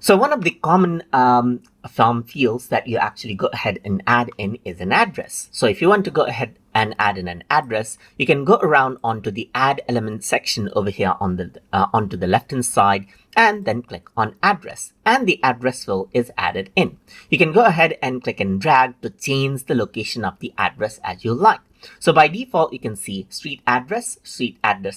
So one of the common form fields that you actually go ahead and add in is an address. So if you want to go ahead and add in an address, you can go around onto the add element section over here on the onto the left hand side and then click on address, and the address field is added in. You can go ahead and click and drag to change the location of the address as you like. So by default, you can see street address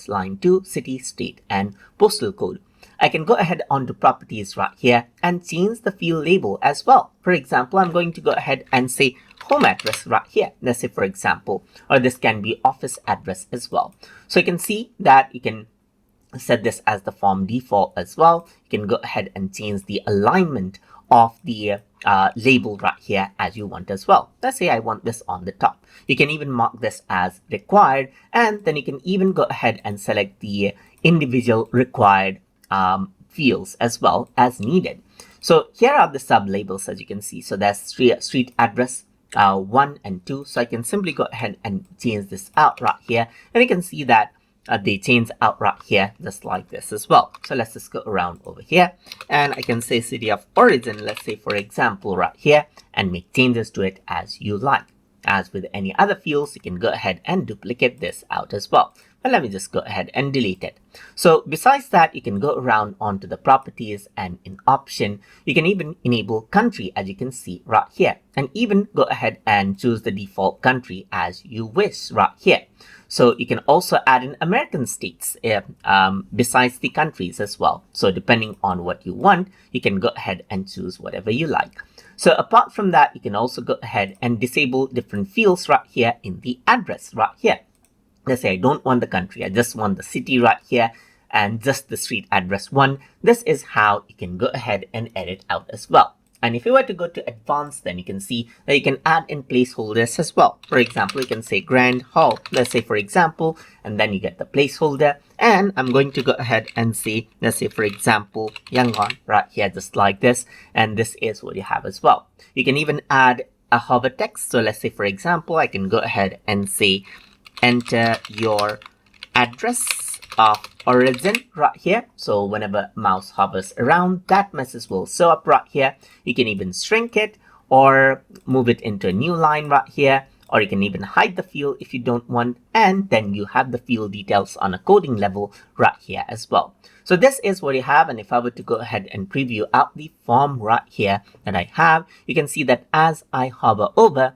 line 2, city, state, and postal code. I can go ahead onto properties right here and change the field label as well. For example, I'm going to go ahead and say home address right here. Let's say, for example, or this can be office address as well. So you can see that you can set this as the form default as well. You can go ahead and change the alignment of the label right here as you want as well. Let's say I want this on the top. You can even mark this as required, and then you can even go ahead and select the individual required fields as well as needed. So here are the sub labels, as you can see. So there's street address 1 and 2. So I can simply go ahead and change this out right here, and you can see that they change out right here just like this as well. So let's just go around over here, and I can say city of origin, let's say, for example, right here, and make changes to it as you like. As with any other fields, you can go ahead and duplicate this out as well. But let me just go ahead and delete it. So besides that, you can go around onto the properties, and in option, you can even enable country, as you can see right here, and even go ahead and choose the default country as you wish right here. So you can also add in American states besides the countries as well. So depending on what you want, you can go ahead and choose whatever you like. So apart from that, you can also go ahead and disable different fields right here in the address right here. Let's say I don't want the country, I just want the city right here and just the street address 1. This is how you can go ahead and edit out as well. And if you were to go to advanced, then you can see that you can add in placeholders as well. For example, you can say Grand Hall, let's say, for example, and then you get the placeholder. And I'm going to go ahead and say, let's say, for example, Yangon right here, just like this. And this is what you have as well. You can even add a hover text. So let's say, for example, I can go ahead and say, enter your address of origin right here. So whenever mouse hovers around, that message will show up right here. You can even shrink it or move it into a new line right here, or you can even hide the field if you don't want, and then you have the field details on a coding level right here as well. So this is what you have, and if I were to go ahead and preview out the form right here that I have, you can see that as I hover over,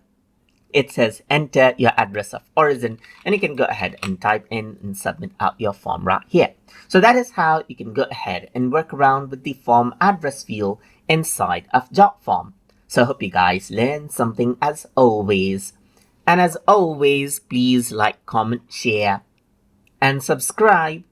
it says enter your address of origin, and you can go ahead and type in and submit out your form right here. So that is how you can go ahead and work around with the form address field inside of Jotform. So I hope you guys learned something as always. And as always, please like, comment, share, and subscribe.